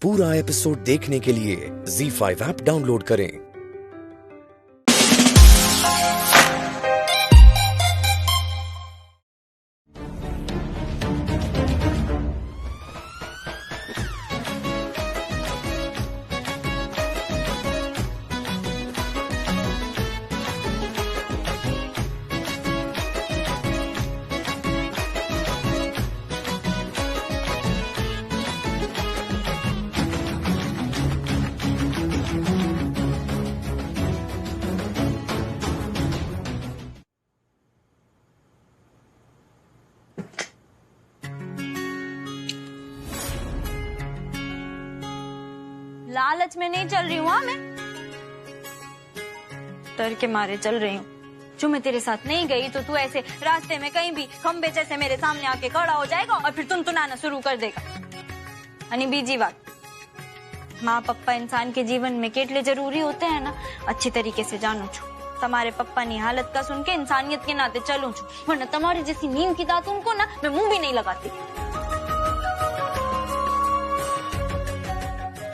पूरा एपिसोड देखने के लिए ZEE5 ऐप डाउनलोड करें। लालच में नहीं चल रही हूँ, मैं डर के मारे चल रही हूँ। जो मैं तेरे साथ नहीं गई तो तू ऐसे रास्ते में कहीं भी खंबे जैसे मेरे सामने आके खड़ा हो जाएगा और फिर तुनतुनाना शुरू कर देगा। अनि बीजी बात, माँ पप्पा इंसान के जीवन में केटले जरूरी होते हैं ना, अच्छी तरीके से जानू छू। तुम्हारे पप्पा ने हालत का सुन के इंसानियत के नाते चलू छू, वरना तुम्हारी जैसी नीम की दातुन को ना मैं मुंह भी नहीं लगाती।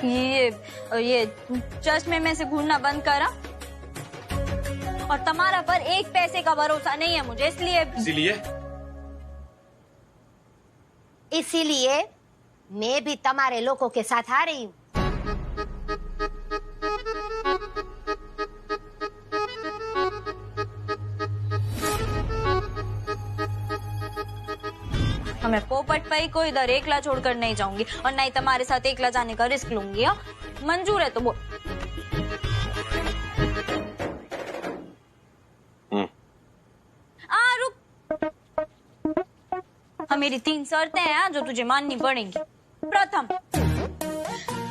ये चश्मे में से घूरना बंद करा, और तुम्हारा पर एक पैसे का भरोसा नहीं है मुझे, इसीलिए मैं भी तुम्हारे लोगों के साथ आ रही हूँ। मैं पोपट भाई को इधर एकला छोड़कर नहीं जाऊंगी, और नहीं तुम्हारे साथ एकला जाने का रिस्क लूंगी। मंजूर है तो बोल। रुक, मेरी 3 शर्तें हैं जो तुझे माननी पड़ेंगी। प्रथम,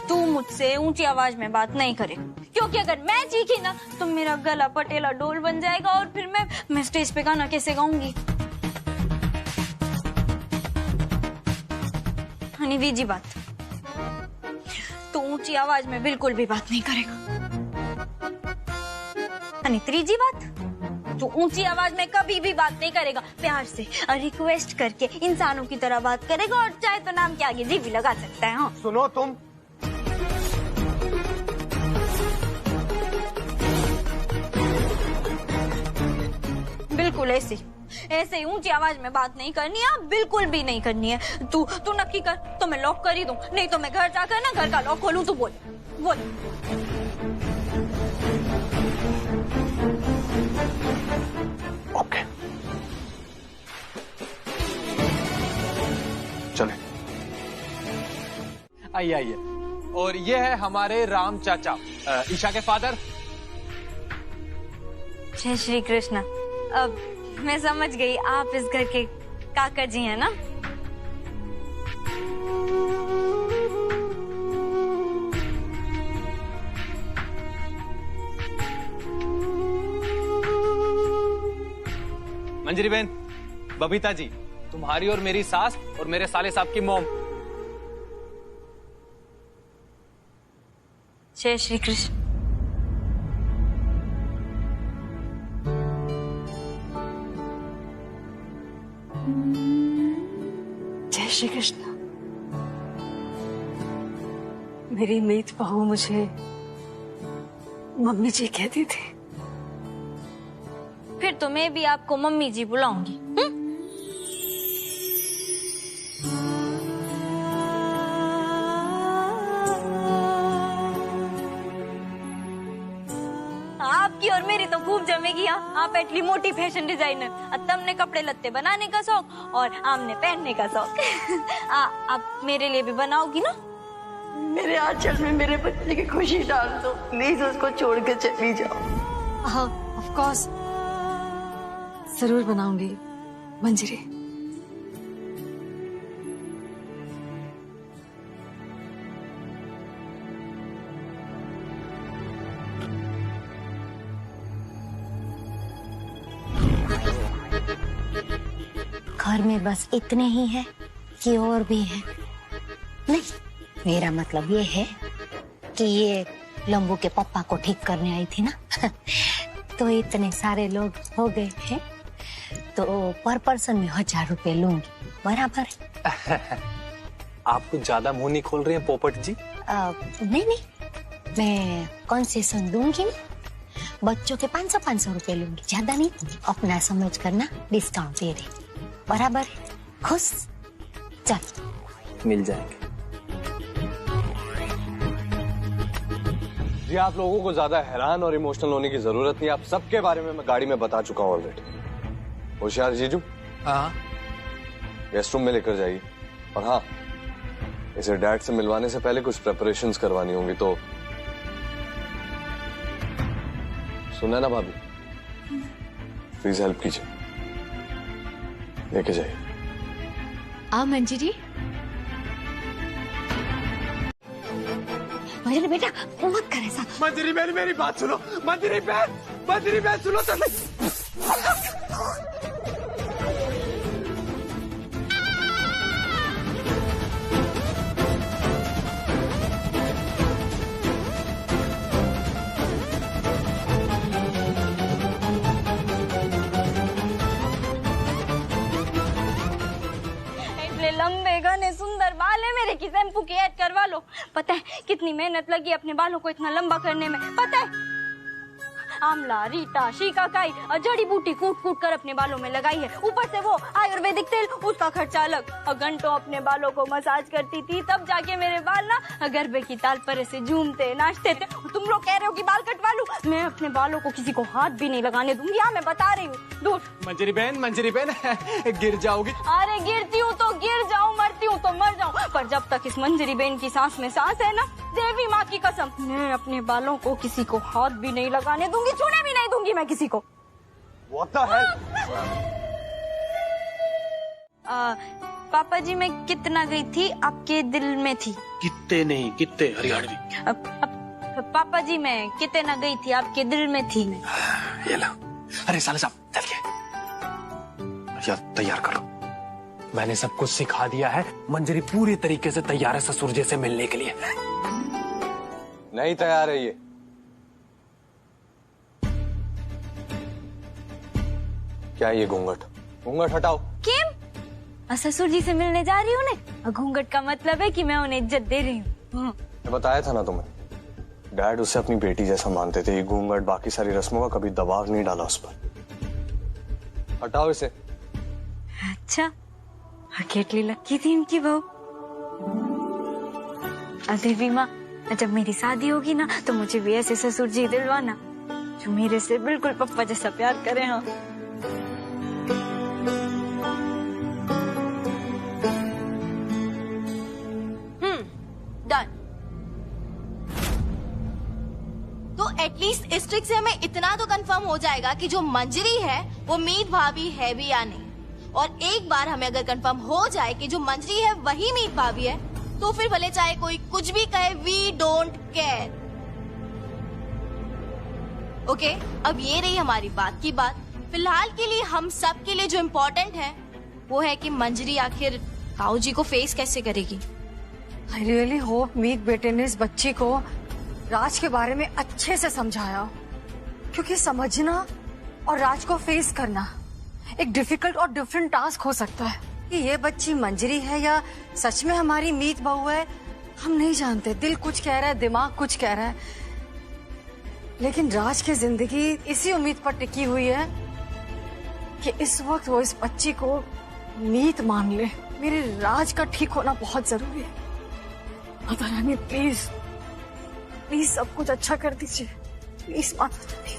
तू मुझसे ऊंची आवाज में बात नहीं करे, क्योंकि अगर मैं चीखी ना तो मेरा गला पटेला डोल बन जाएगा और फिर मैं स्टेज पे गाना कैसे गाऊंगी। बीजी बात, तू ऊंची आवाज में बिल्कुल भी बात नहीं करेगा। तीसरी बात, तू ऊंची आवाज में कभी भी बात नहीं करेगा, प्यार से और रिक्वेस्ट करके इंसानों की तरह बात करेगा, और चाहे तो नाम के आगे जी भी लगा सकता है। हाँ सुनो, तुम बिल्कुल ऐसे ही ऊंची आवाज में बात नहीं करनी है, बिल्कुल भी नहीं करनी है। तू नक्की कर तो मैं लॉक कर ही दूं, नहीं तो मैं घर जाकर ना घर का लॉक खोलूं। तू बोल। ओके, चले। आइए। और ये है हमारे राम चाचा, ईशा के फादर। जय श्री कृष्ण। अब मैं समझ गई, आप इस घर के काका जी हैं ना? मंजरी बहन, बबीता जी, तुम्हारी और मेरी सास और मेरे साले साहब की मॉम। जय श्री कृष्ण। जय श्री कृष्ण। मेरी मीत बहू मुझे मम्मी जी कहती थी। फिर तो मैं भी आपको मम्मी जी बुलाऊंगी। आपकी और मेरी तो खूब जमेगी। आप एटली मोटी फैशन डिजाइनर, तुमने कपड़े लत्ते बनाने का शौक और आमने पहनने का शौक। आप मेरे लिए भी बनाओगी ना? मेरे आंचल में मेरे बच्चे की खुशी डाल दो, प्लीज उसको छोड़ के चली जाओ। हाँ, ऑफ कोर्स, जरूर बनाऊंगी मंजरी। घर में बस इतने ही है कि और भी है? नहीं, मेरा मतलब ये है कि ये लंबू के पापा को ठीक करने आई थी ना तो इतने सारे लोग हो गए हैं तो पर पर्सन में 1000 रुपए लूंगी, बराबर है? आप कुछ ज्यादा मुंह नहीं खोल रही हैं पोपट जी। नहीं नहीं, मैं कंसेशन दूंगी नहीं, बच्चों के 500 रुपए लूंगी, ज्यादा नहीं। अपना समझ करना डिस्काउंट दे दे, बराबर है? खुश? चल मिल जाएंगे। जी आप लोगों को ज्यादा हैरान और इमोशनल होने की जरूरत नहीं, आप सबके बारे में मैं गाड़ी में बता चुका हूँ ऑलरेडी। होशियार जीजू, हाँ गेस्ट रूम में लेकर जाइए। और हाँ, इसे डैड से मिलवाने से पहले कुछ प्रेपरेशंस करवानी होंगी, तो सुना ना भाभी, प्लीज हेल्प कीजिए, लेके जाइए। मंजरी मंजरी बेटा मत कर ऐसा। मंजरी बहन मेरी बात सुनो, मंजरी बहन सुनो तो सही। लंबे घने सुंदर बाल है मेरे की शैम्पू की ऐड करवा लो। पता है कितनी मेहनत लगी अपने बालों को इतना लंबा करने में, पता है? आंवला, रीटा, शिकाकाई और जड़ी बूटी कूट कूट कर अपने बालों में लगाई है, ऊपर से वो आयुर्वेदिक तेल, उसका खर्चा अलग। और घंटों अपने बालों को मसाज करती थी, तब जाके मेरे बाल ना गरबे की ताल पर ऐसे झूमते नाचते थे। तुम लोग कह रहे हो कि बाल कटवा लूं? मैं अपने बालों को किसी को हाथ भी नहीं लगाने दूंगी, हाँ मैं बता रही हूँ। दूर। मंजरी बहन गिर जाओगी। अरे गिरती हूँ तो गिर जाऊँ, मरती हूँ तो मर जाऊँ, पर जब तक इस मंजरी बहन की सांस में सांस है ना, देवी माँ की कसम, मैं अपने बालों को किसी को हाथ भी नहीं लगाने दूंगी, छूने भी नहीं दूंगी मैं किसी को। What the hell? पापा जी मैं कितना गई थी आपके दिल में थी? कितने नहीं, कितने हरियाणवी। पापा जी मैं कितने न गई थी आपके दिल में थी मैं। ये लो। अरे साले साहब चल के तैयार करो। मैंने सब कुछ सिखा दिया है, मंजरी पूरी तरीके से तैयार है ससुर जी से मिलने के लिए। नहीं तैयार है ये। क्या ये घूंघट? घूंघट हटाओ। किम? ससुर जी से मिलने जा रही हूँ ने? घूंघट का मतलब है कि मैं उन्हें इज्जत दे रही हूँ। मैं बताया था ना तुम्हें, डैड उसे अपनी बेटी जैसा मानते थे। ये घूंघट बाकी सारी रस्मों का कभी दबाव नहीं डाला उस पर। हटाओ इसे। अच्छा, अकेली लकी थी इनकी बहू। देवी माँ, जब मेरी शादी होगी ना तो मुझे भी ऐसे ससुर जी दिलवाना जो मेरे से बिल्कुल पप्पा जैसा प्यार करे। हाँ डन। तो एटलीस्ट इस ट्रिक से हमें इतना तो कंफर्म हो जाएगा कि जो मंजरी है वो मीत भाभी है भी या नहीं। और एक बार हमें अगर कंफर्म हो जाए कि जो मंजरी है वही मीत भाभी है, तो फिर भले चाहे कोई कुछ भी कहे, वी डोंट केयर। ओके, अब ये रही हमारी बात की बात। फिलहाल के लिए हम सब के लिए जो इम्पोर्टेंट है वो है कि मंजरी आखिर ताऊ जी को फेस कैसे करेगी। आई रियली होप मीत बेटे ने इस बच्ची को राज के बारे में अच्छे से समझाया, क्योंकि समझना और राज को फेस करना एक डिफिकल्ट और डिफरेंट टास्क हो सकता है। कि ये बच्ची मंजरी है या सच में हमारी मीत बहू है, हम नहीं जानते। दिल कुछ कह रहा है, दिमाग कुछ कह रहा है, लेकिन राज की जिंदगी इसी उम्मीद पर टिकी हुई है कि इस वक्त वो इस बच्ची को मीत मान ले। मेरे राज का ठीक होना बहुत जरूरी है। माता रानी प्लीज प्लीज सब कुछ अच्छा कर दीजिए, प्लीज माता रानी।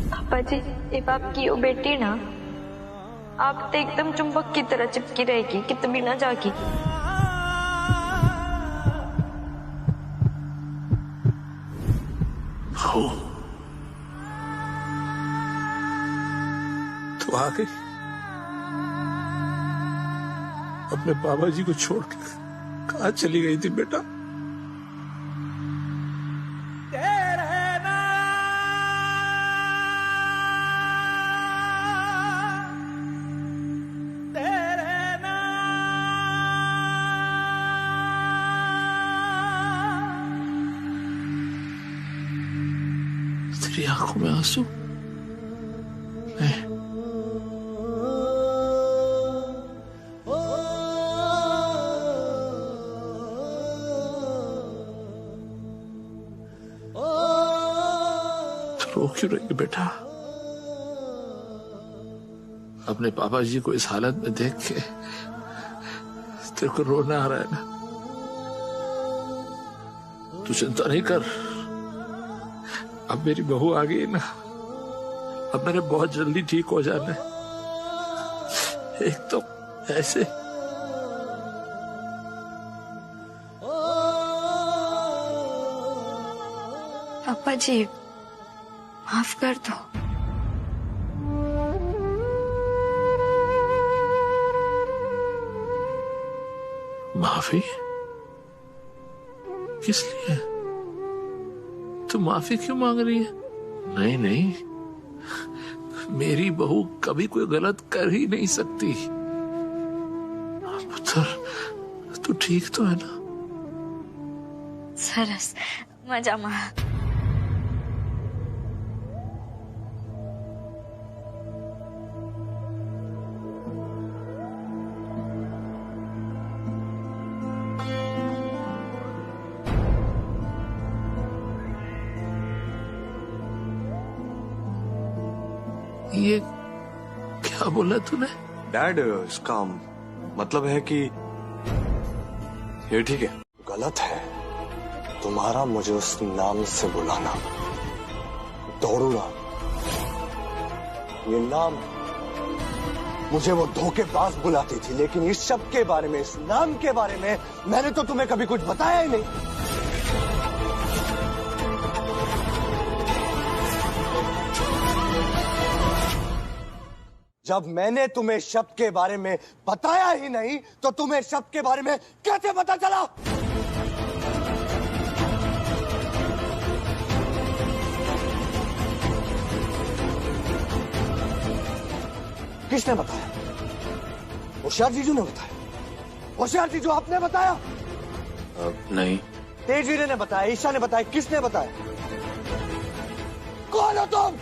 पापा जी, ये आपकी वो बेटी ना, आप तो एकदम चुंबक की तरह चिपकी रहेगी, कितनी भी ना जागी। तू आ गई? अपने बाबा जी को छोड़ के कहाँ चली गई थी बेटा? तेरी आंखों में आंसू? नहीं। रो क्यों रही है बेटा? अपने पापा जी को इस हालत में देख के तेरे को रोना आ रहा है ना? तू चिंता नहीं कर, अब मेरी बहू आ गई ना, अब मैंने बहुत जल्दी ठीक हो जाना है। एक तो ऐसे पापा जी माफ कर दो। माफी? किस लिए? तू माफी क्यों मांग रही है? नहीं नहीं, मेरी बहू कभी कोई गलत कर ही नहीं सकती। पुत्र, तू ठीक तो है ना? सरस मजामा। ये क्या बोला तूने? डैड, इसका मतलब है कि ये ठीक है। गलत है तुम्हारा मुझे उस नाम से बुलाना, दौड़ूरा। ये नाम मुझे वो धोखेबाज बुलाती थी, लेकिन इस शब्द के बारे में, इस नाम के बारे में मैंने तो तुम्हें कभी कुछ बताया ही नहीं। जब मैंने तुम्हें शब्द के बारे में बताया ही नहीं, तो तुम्हें शब्द के बारे में कैसे पता चला? किसने बताया? होशियार जीजू ने बताया। होशियार जीजू आपने बताया? नहीं। तेजवीरे ने बताया, ईशा ने बताया, किसने बताया? कौन हो तुम?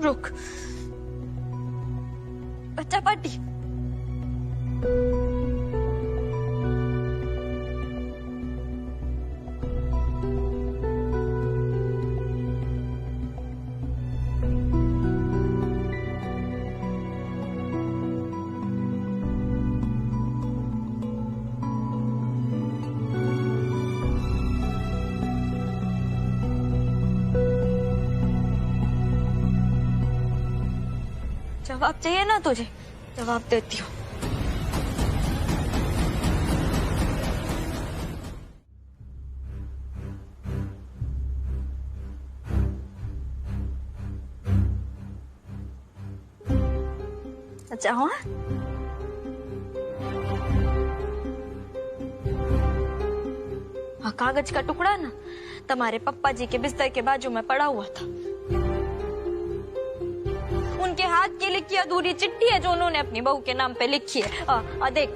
रुक, बच्चा पार्टी। जवाब चाहिए ना तुझे? जवाब देती हूँ। अच्छा हुआ? हाँ, कागज का टुकड़ा ना तुम्हारे पप्पा जी के बिस्तर के बाजू में पड़ा हुआ था। उनके हाथ की लिखी अधूरी चिट्ठी है जो उन्होंने अपनी बहू के नाम पे लिखी है। देख,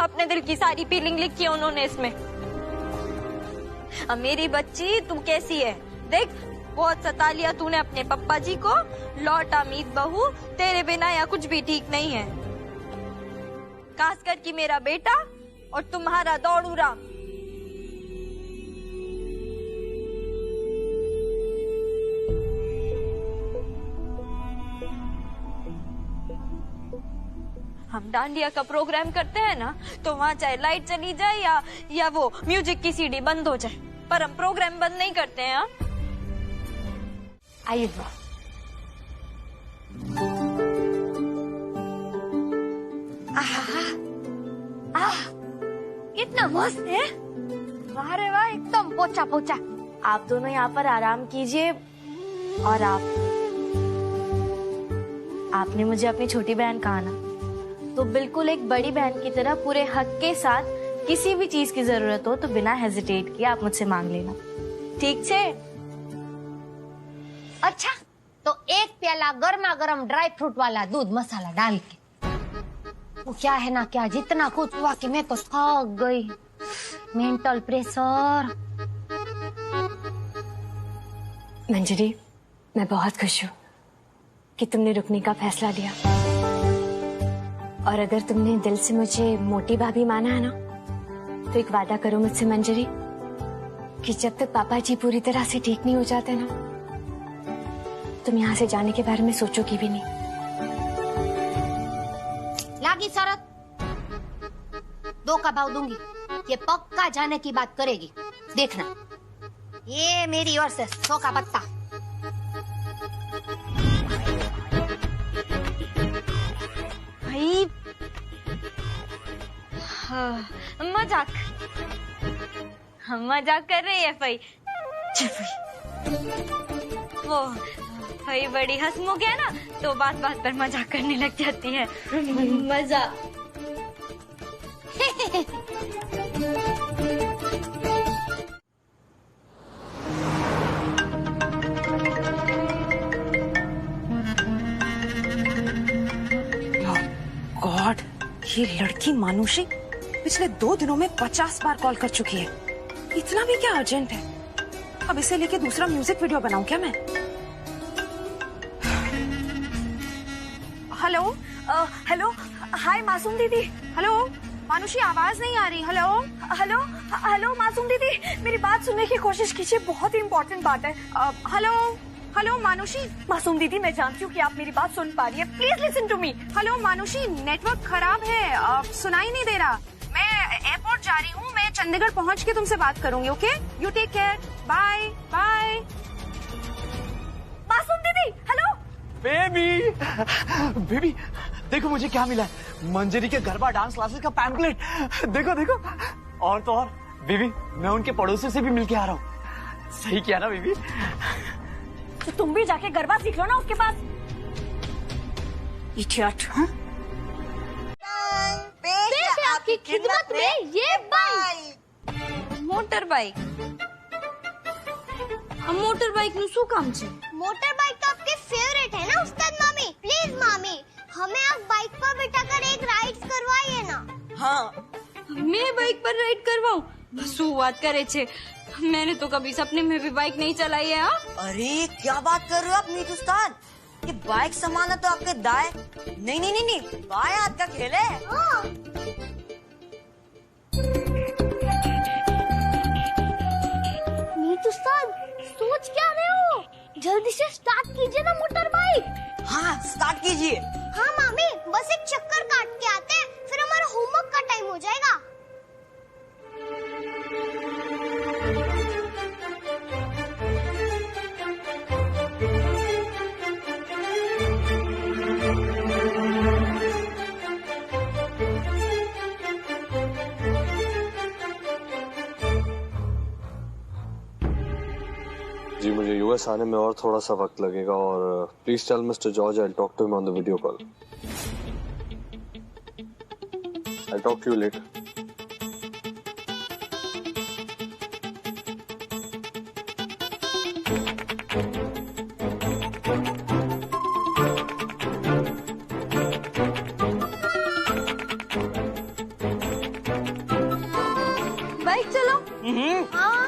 अपने दिल की सारी फीलिंग लिखी है उन्होंने इसमें। मेरी बच्ची तू कैसी है देख, बहुत सता लिया तूने अपने पप्पा जी को। लौटा मीत बहू, तेरे बिना यहाँ कुछ भी ठीक नहीं है। खासकर कि मेरा बेटा और तुम्हारा दौड़ूरा। हम डांडिया का प्रोग्राम करते हैं ना, तो वहाँ चाहे लाइट चली जाए या वो म्यूजिक की सीडी बंद हो जाए, पर हम प्रोग्राम बंद नहीं करते हैं। आइए दो। कितना मस्त है। वाह रे वाह, एकदम पोचा पोचा। आप दोनों यहाँ पर आराम कीजिए। और आपने मुझे अपनी छोटी बहन कहा ना, तो बिल्कुल एक बड़ी बहन की तरह पूरे हक के साथ किसी भी चीज की जरूरत हो तो बिना हेजिटेट किए आप मुझसे मांग लेना, ठीक छे? अच्छा, तो एक प्याला गर्मा गर्म ड्राई फ्रूट वाला दूध मसाला डाल के। वो क्या है ना क्या, जितना कुछ हुआ कि मैं तो थक गई। Mental pressure. मंजरी, मैं बहुत खुश हूँ कि तुमने रुकने का फैसला लिया। और अगर तुमने दिल से मुझे मोटी भाभी माना है ना, तो एक वादा करो मुझसे मंजरी, कि जब तक पापा जी पूरी तरह से ठीक नहीं हो जाते ना, तुम यहाँ से जाने के बारे में सोचोगी भी नहीं। लागी शरत, 2 का भाव दूंगी, ये पक्का जाने की बात करेगी, देखना। ये मेरी ओर से 100 का पत्ता। भाई हाँ, मजाक कर रही है भाई। वो भाई बड़ी हंसमुख है ना, तो बात बात पर मजाक करने लग जाती है। मजाक। गॉड, ये लड़की मानुषी पिछले 2 दिनों में 50 बार कॉल कर चुकी है। इतना भी क्या अर्जेंट है? अब इसे लेके दूसरा म्यूजिक वीडियो बनाऊं क्या मैं? हेलो हेलो, हाय मासूम दीदी। हेलो मानुषी, आवाज नहीं आ रही। हेलो हेलो हेलो मासूम दीदी, मेरी बात सुनने की कोशिश कीजिए, बहुत ही इम्पोर्टेंट बात है। हेलो हेलो मानुषी। मासूम दीदी, मैं जानती हूँ कि आप मेरी बात सुन पा रही है, please listen to me. Hello Manushi, network खराब है, सुनाई नहीं दे रहा। मैं एयरपोर्ट जा रही हूँ, मैं चंडीगढ़ पहुँच के तुमसे बात करूंगी। Okay, you take care, bye bye. Masoom दीदी, हेलो बेबी। बेबी देखो मुझे क्या मिला है, मंजरी के गरबा डांस क्लासेस का पैम्पलेट। देखो देखो। और तो और बेबी, मैं उनके पड़ोसियों से भी मिलके आ रहा हूँ। सही किया ना बेबी? तो तुम भी जाके गरबा सीख लो ना उसके पास। इडियट। आपकी खिदमत में ये bike. Motor bike. Motor bike नु શું કામ છે? मोटर बाइक तो आपके फेवरेट है ना उस्ताद मामी। प्लीज मामी, हमें आप बाइक पर बिठाकर एक राइड करवाइए ना। हाँ, मैं बाइक पर राइड करवाऊं? શું વાત करे छे? मैंने तो कभी सपने में भी बाइक नहीं चलाई है। अरे क्या बात कर रहे हो आप मीत उस्ताद? ये बाइक संभालना तो आपके दाएं नहीं बाएं हाथ का खेल है। मीत उस्ताद, सोच क्या रहे हो? जल्दी से स्टार्ट कीजिए ना मोटर बाइक। हाँ, स्टार्ट कीजिए। हाँ मामी, बस एक चक्कर काट के आते हैं, फिर हमारा होमवर्क का टाइम हो जाएगा। जी मुझे यूएस आने में और थोड़ा सा वक्त लगेगा और please tell mister George I talk to him on the video call. I talk to you later. Bike चलो। हाँ,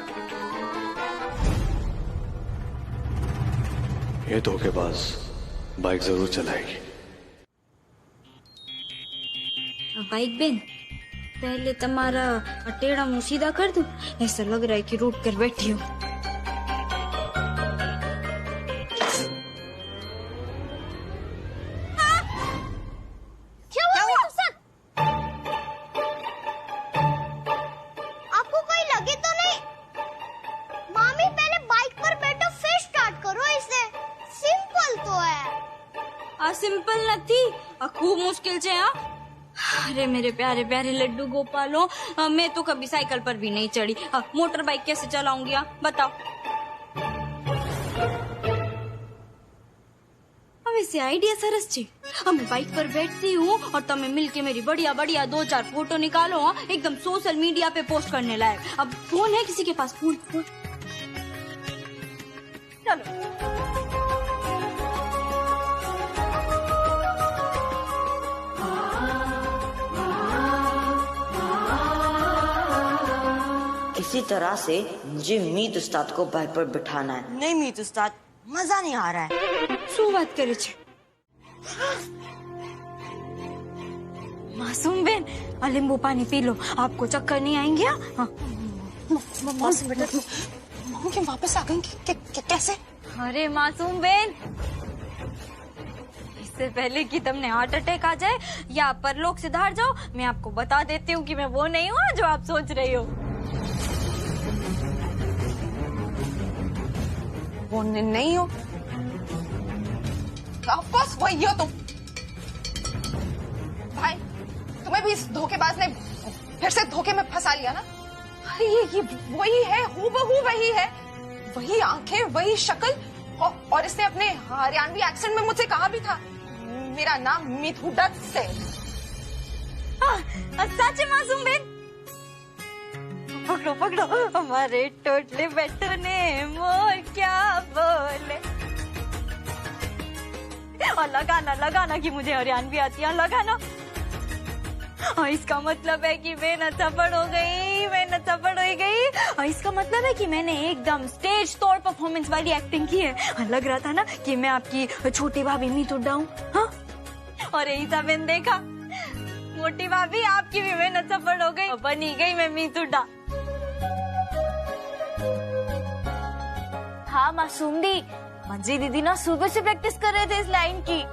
ये धोखेबाज बाइक जरूर चलाएगी। बाइक बेन, पहले तुम्हारा टेढ़ा मुंह सीधा कर दूं? ऐसा लग रहा है कि रूट कर बैठी हूँ। क्या हुआ उस्ताद? आपको कोई लगे तो नहीं? मामी पहले बाइक पर बैठो, फिर स्टार्ट करो इसे। आ सिंपल नहीं आ खूब मुश्किल से। अरे मेरे प्यारे प्यारे लड्डू गोपालों, मैं तो कभी साइकिल पर भी नहीं चढ़ी, मोटर बाइक कैसे चलाऊंगी बताओ। अब इसे आइडिया सरस छे। अब मैं बाइक पर बैठती हूँ और तब मिलके मेरी बढ़िया बढ़िया 2-4 फोटो निकालो, एकदम सोशल मीडिया पे पोस्ट करने लायक। अब फोन है किसी के पास? फोन चलो। किसी तरह से मुझे मीत उस्ताद को बाइक पर बिठाना है। नहीं मीत उस्ताद, मजा नहीं आ रहा है। शू बात करे छे? मासूम बेन, नींबू पानी पी लो, आपको चक्कर नहीं आएंगे? हाँ। मासूम बेटा, तुम वापस आ गई? कैसे? अरे मासूम बेन, इससे पहले कि तुमने हार्ट अटैक आ जाए या परलोक से धार जाओ, मैं आपको बता देती हूँ कि मैं वो नहीं हूँ जो आप सोच रही हो। वो नहीं हो? ऑफ कोर्स वही हो तुम। भाई, तुम्हें भी इस धोखेबाज ने फिर से धोखे में फंसा लिया ना? अरे ये वही है, हूबहू वही है, वही आंखें, वही शक्ल, और इसने अपने हरियाणवी एक्सेंट में मुझसे कहा भी था, मेरा नाम मीत हुड्डा से। सच है मासूम बेन? पकड़ो पकड़ो, हमारे टोटले बेटर ने मोर क्या बोले। और लगाना लगाना कि मुझे हरियाणवी आती है, लगाना। और इसका मतलब है कि मैं सफल हो गई, मैं सफल हो गई। और इसका मतलब है कि मैंने एकदम स्टेज तौर परफॉर्मेंस वाली एक्टिंग की है। लग रहा था ना कि मैं आपकी छोटी भाभी मीत हुड्डा हूँ। हाँ, और यही था मैंने देखा। मोटी भाभी, आपकी भी मेहनत सफल हो गई, बनी गई मैं मीत हुड्डा। हाँ मासूम दी, मंजी दीदी ना सुबह से प्रैक्टिस कर रहे थे इस लाइन की।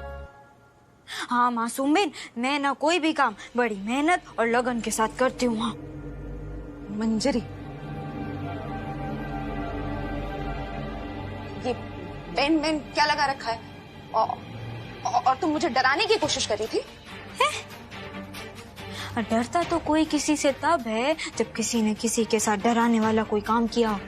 हाँ मासूम बेन, मैं ना कोई भी काम बड़ी मेहनत और लगन के साथ करती हूँ। हाँ मंजरी, ये पेन में क्या लगा रखा है? और तुम मुझे डराने की कोशिश कर रही थी? डरता तो कोई किसी से तब है जब किसी ने किसी के साथ डराने वाला कोई काम किया।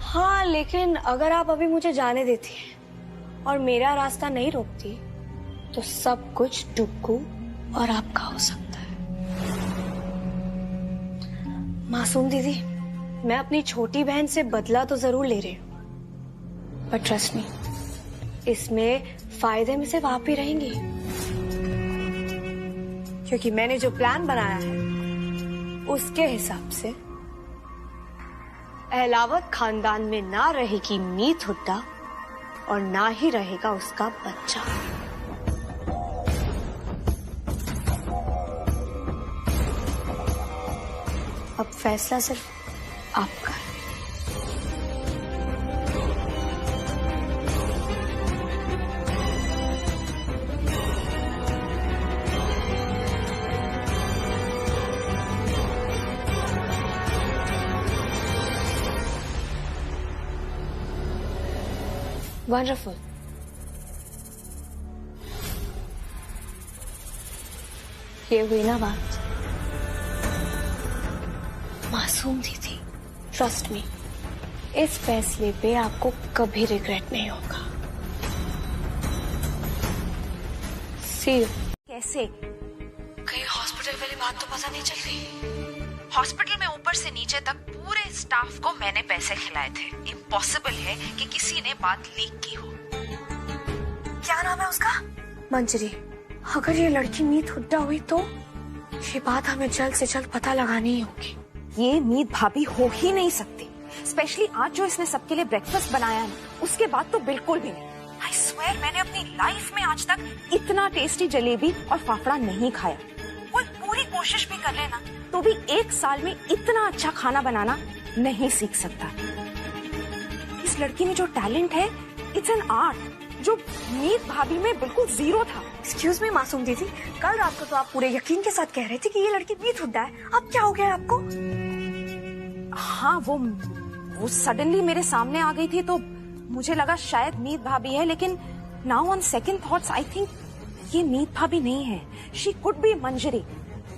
हाँ, लेकिन अगर आप अभी मुझे जाने देती और मेरा रास्ता नहीं रोकती तो सब कुछ टुक्कू और आपका हो सकता है। मासूम दीदी, मैं अपनी छोटी बहन से बदला तो जरूर ले रही हूँ, बट ट्रस्ट मी, इसमें फायदे में सिर्फ आप ही रहेंगी, क्योंकि मैंने जो प्लान बनाया है उसके हिसाब से अहलावत खानदान में ना रहेगी मीत हुड्डा और ना ही रहेगा उसका बच्चा। अब फैसला सिर्फ आपका है। Wonderful. ये हुई ना बात। मासूम दीदी, ट्रस्ट मी, इस फैसले पे आपको कभी रिग्रेट नहीं होगा। See you. कैसे? कहीं हॉस्पिटल वाली बात तो पता नहीं चल रही? हॉस्पिटल में ऊपर से नीचे तक पूरे स्टाफ को मैंने पैसे खिलाए थे। इम्पॉसिबल है कि किसी ने बात लीक की हो। क्या नाम है उसका? मंजरी। अगर ये लड़की मीत हुड्डा हुई तो ये बात हमें जल्द से जल्द पता लगानी ही होगी। ये मीत भाभी हो ही नहीं सकती, स्पेशली आज जो इसने सबके लिए ब्रेकफास्ट बनाया है, उसके बाद तो बिल्कुल भी नहीं। आई स्वेयर, मैंने अपनी लाइफ में आज तक इतना टेस्टी जलेबी और फाफड़ा नहीं खाया। कोई पूरी कोशिश भी कर लेना तो भी 1 साल में इतना अच्छा खाना बनाना नहीं सीख सकता। इस लड़की में जो टैलेंट है, इट्स एन आर्ट जो मीत भाभी में बिल्कुल जीरो था। एक्सक्यूज मी मासूम दीदी, कल रात को तो आप पूरे यकीन के साथ कह रहे थे कि ये लड़की मीत हुड्डा है, अब क्या हो गया आपको? हाँ, वो सडनली मेरे सामने आ गई थी तो मुझे लगा शायद मीत भाभी है, लेकिन now on second thoughts I think ये मीत भाभी नहीं है. She could be Manjari.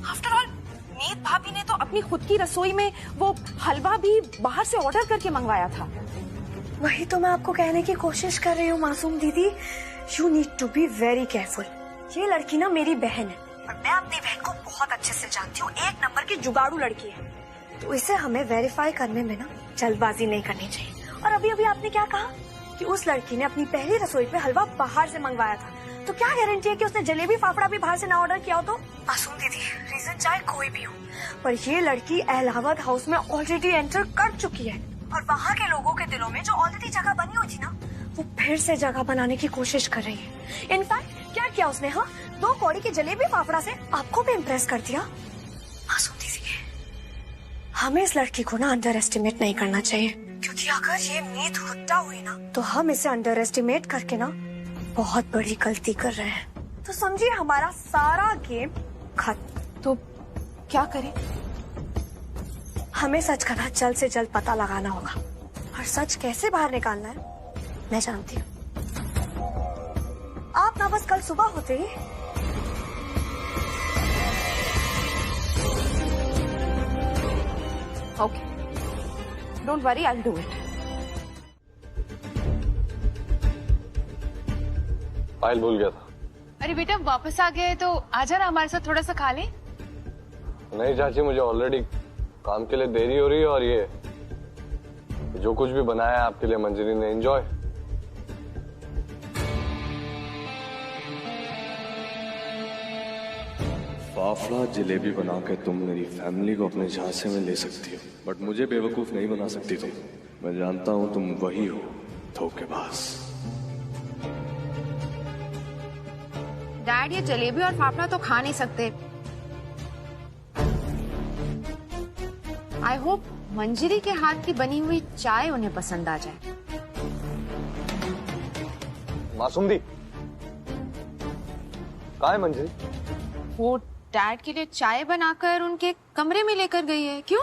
After all Meet भाभी ने तो अपनी खुद की रसोई में वो हलवा भी बाहर से ऑर्डर करके मंगवाया था. वही तो मैं आपको कहने की कोशिश कर रही हूँ मासूम दीदी. You need to be very careful. ये लड़की ना मेरी बहन है और मैं अपनी बहन को बहुत अच्छे से जानती हूँ. एक नंबर की जुगाड़ू लड़की है, तो इसे हमें वेरीफाई करने में ना जल्दबाजी नहीं करनी चाहिए. और अभी अभी आपने क्या कहा कि उस लड़की ने अपनी पहली रसोई पे हलवा बाहर से मंगवाया था, तो क्या गारंटी है कि उसने जलेबी फाफड़ा भी बाहर से ना ऑर्डर किया हो? तो मासूम दीदी, रीजन चाहे कोई भी हो, पर ये लड़की इलाहाबाद हाउस में ऑलरेडी एंटर कर चुकी है और वहाँ के लोगों के दिलों में जो ऑलरेडी जगह बनी हुई थी ना, वो फिर से जगह बनाने की कोशिश कर रही है. इनफैक्ट क्या किया उसने? हाँ, 2 कौड़ी की जलेबी फाफड़ा से आपको भी इम्प्रेस कर दिया. मासूम दीदी, हमें इस लड़की को ना अंडर एस्टिमेट नहीं करना चाहिए, क्योंकि अगर ये मीत हुड्डा हुई ना, तो हम इसे अंडर एस्टिमेट करके ना बहुत बड़ी गलती कर रहे हैं. तो समझिए हमारा सारा गेम खत्म. तो क्या करें? हमें सच का ना जल्द से जल्द पता लगाना होगा, और सच कैसे बाहर निकालना है मैं जानती हूँ. आप ना बस कल सुबह होते ही okay, don't worry, I will do it. File भूल गया था. अरे बेटा वापस आ गए तो आजा ना हमारे साथ, थोड़ा सा खा ले. नहीं चाची, मुझे ऑलरेडी काम के लिए देरी हो रही है, और ये जो कुछ भी बनाया है आपके लिए मंजरी ने, एंजॉय. फाफड़ा जलेबी बना के तुम मेरी फैमिली को अपने झांसे में ले सकती हो, बट मुझे बेवकूफ नहीं बना सकती तुम. मैं जानता हूं तुम वही हो, धोखेबाज. डैड, ये जलेबी और फाफड़ा तो खा नहीं सकते. आई होप मंजरी के हाथ की बनी हुई चाय उन्हें पसंद आ जाए. मासूम दी, कहाँ है मंजरी? वो डैड के लिए चाय बनाकर उनके कमरे में लेकर गई है. क्यों?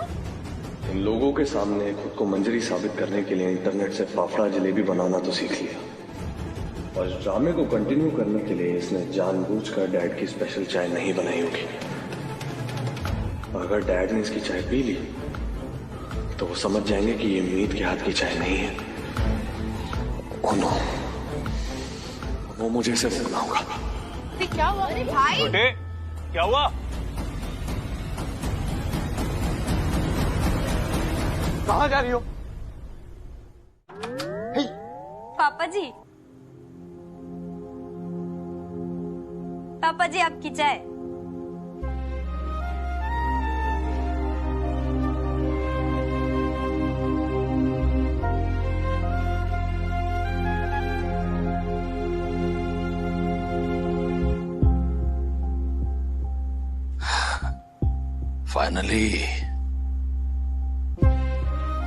इन लोगों के सामने खुद को मंजरी साबित करने के लिए इंटरनेट से फाफड़ा जलेबी बनाना तो सीख लिया, और इस ड्रामे को कंटिन्यू करने के लिए इसने जानबूझकर डैड की स्पेशल चाय नहीं बनाई होगी. अगर डैड ने इसकी चाय पी ली तो वो समझ जाएंगे कि ये मीत के हाथ की चाय नहीं है. ओह नो, वो मुझे इसे रोकना होगा. क्या हुआ? अरे भाई, क्या हुआ? कहाँ जा रही हो? पापा जी, पापा जी आपकी चाय. फाइनली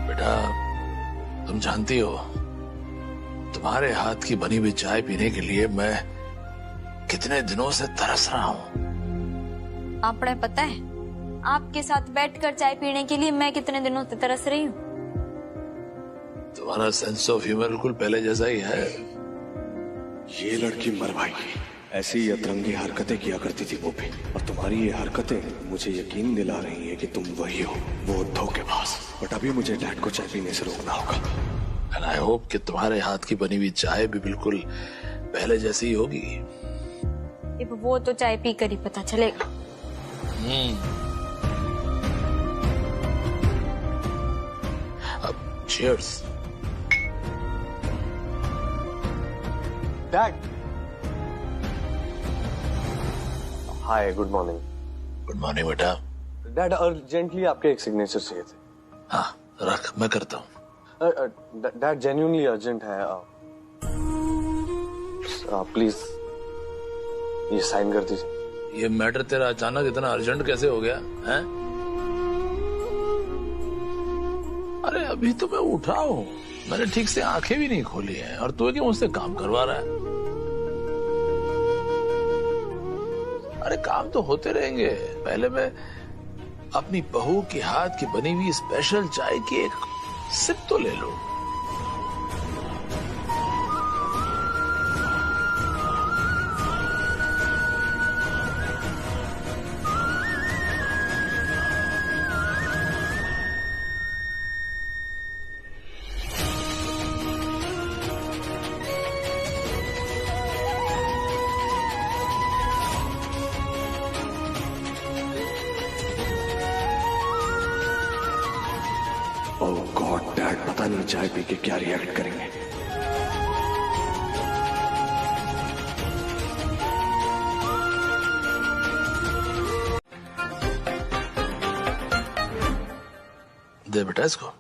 बेटा, तुम जानती हो तुम्हारे हाथ की बनी हुई चाय पीने के लिए मैं कितने दिनों से तरस रहा हूँ. आपने पता है आपके साथ बैठकर चाय पीने के लिए मैं कितने दिनों से तरस रही हूँ. तुम्हारा सेंस ऑफ ह्यूमर बिल्कुल पहले जैसा ही है. ये लड़की मर भाई ऐसी ही अतरंगी हरकतें किया करती थी वो भी, और तुम्हारी ये हरकतें मुझे यकीन दिला रही हैं कि तुम वही हो, वो धोखेबाज. बट अभी मुझे डैड को चाय पीने से रोकना होगा. एंड आई होप कि तुम्हारे हाथ की बनी हुई चाय भी बिल्कुल पहले जैसी ही होगी. वो तो चाय पी कर ही पता चलेगा. अब चीयर्स. डैड, हाय, गुड मॉर्निंग. गुड मॉर्निंग बेटा. डैड, अर्जेंटली आपके एक सिग्नेचर चाहिए थे. हाँ रख, मैं करता हूँ. डैड जेन्युइनली अर्जेंट है. प्लीज ये साइन कर दीजिए. ये मैटर तेरा अचानक इतना अर्जेंट कैसे हो गया है? अरे अभी तो मैं उठा हूँ, मैंने ठीक से आंखें भी नहीं खोली हैं, और तू क्यों मुझसे काम करवा रहा है? अरे काम तो होते रहेंगे, पहले मैं अपनी बहू के हाथ की बनी हुई स्पेशल चाय की एक सिप तो ले लो. गॉड, डैड पता नहीं चाय पी के क्या रिएक्ट करेंगे। दे बेटा इसको।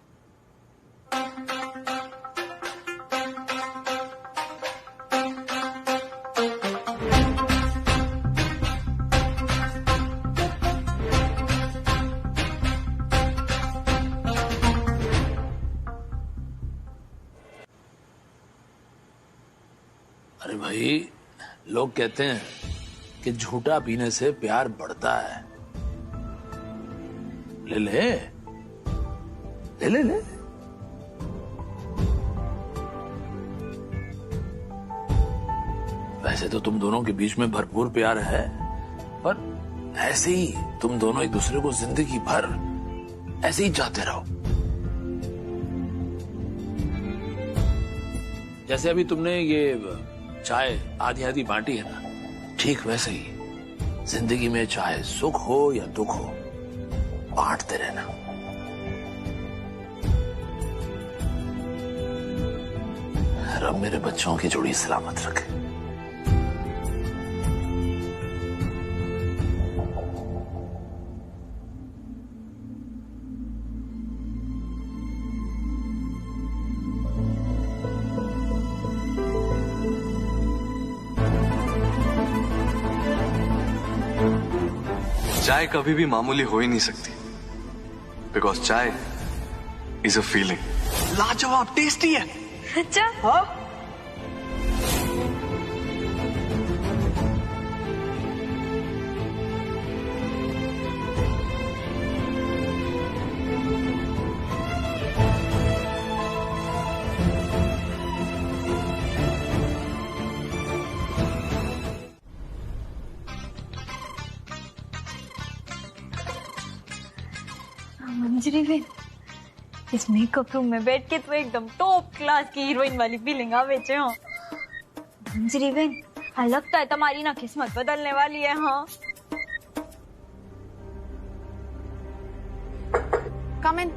अरे भाई, लोग कहते हैं कि झूठा पीने से प्यार बढ़ता है। ले ले ले ले ले। वैसे तो तुम दोनों के बीच में भरपूर प्यार है, पर ऐसे ही तुम दोनों एक दूसरे को जिंदगी भर ऐसे ही चाहते रहो। जैसे अभी तुमने ये चाय आधी आधी बांटी है ना, ठीक वैसे ही जिंदगी में चाहे सुख हो या दुख हो, बांटते रहना। रब मेरे बच्चों की जोड़ी सलामत रखे। चाय कभी भी मामूली हो ही नहीं सकती, बिकॉज चाय इज अ फीलिंग। लाजवाब टेस्टी है। अच्छा हाँ? मंजरी बहन, इस मेकअप रूम में बैठ के तो एकदम टॉप क्लास की हीरोइन वाली फीलिंग आवे छे। हाँ मंजरी बहन, हाँ लगता है तुम्हारी ना किस्मत बदलने वाली है। हाँ कम इन।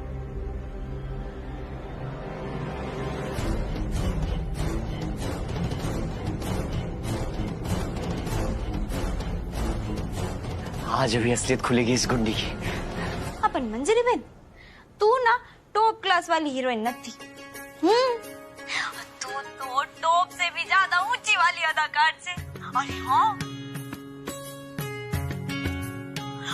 आज अभी असलियत खुलेगी इस गुंडी की। अपन मंजरी बहन, तू ना टॉप क्लास वाली हीरोइन नथी। तू तो टॉप से भी ज्यादा ऊंची वाली अदाकार से। अरे हाँ,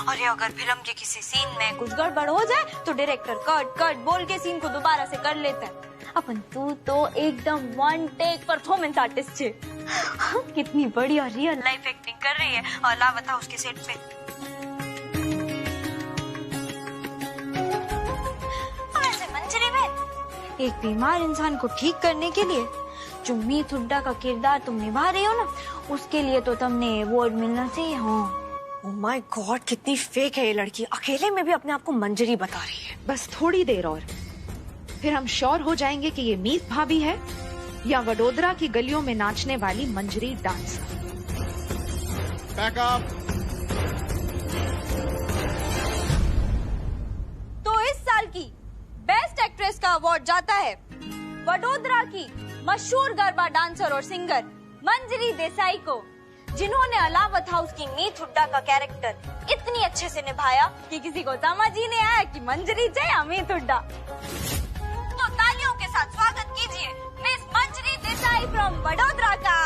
अरे अगर फिल्म के किसी सीन में कुछ गड़बड़ हो जाए तो डायरेक्टर कट कट बोल के सीन को दोबारा से कर लेता है। अपन तू तो एकदम वन टेक परफॉर्मेंस आर्टिस्ट छे। कितनी बढ़िया रियल लाइफ एक्टिंग कर रही है। और लावत हाउस के सेट पे एक बीमार इंसान को ठीक करने के लिए जो मीत हुड्डा का किरदार तुम निभा रहे हो ना, उसके लिए तो तुमने अवार्ड मिलना चाहिए। हाँ ओह माय गॉड, कितनी फेक है ये लड़की। अकेले में भी अपने आप को मंजरी बता रही है। बस थोड़ी देर और, फिर हम श्योर हो जाएंगे कि ये मीत भाभी है या वडोदरा की गलियों में नाचने वाली मंजरी डांसर। तो इस साल की बेस्ट एक्ट्रेस का अवार्ड जाता है वडोदरा की मशहूर गरबा डांसर और सिंगर मंजरी देसाई को, जिन्होंने अलावत हाउस की मीत हुड्डा का कैरेक्टर इतनी अच्छे से निभाया कि किसी को समझ ही नहीं आया कि मंजरी थे या मीत हुड्डा। तो तालियों के साथ स्वागत कीजिए miss Manjari Desai from Vadodara का।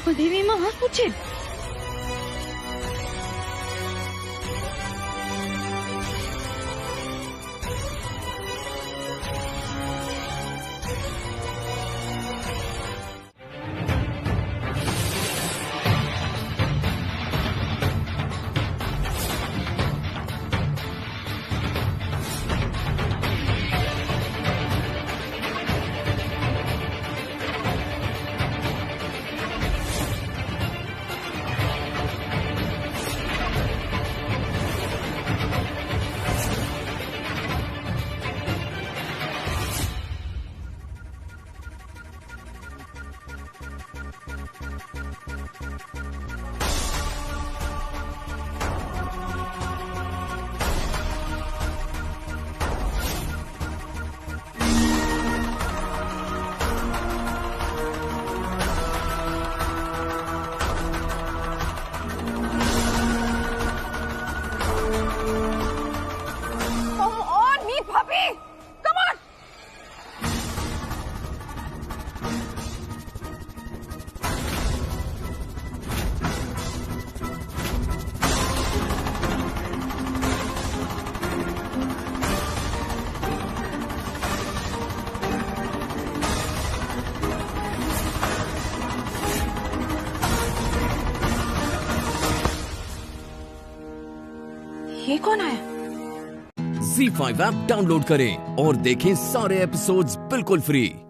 देवी माँ पूछे ये कौन आया? ZEE5 ऐप डाउनलोड करें और देखें सारे एपिसोड्स बिल्कुल फ्री।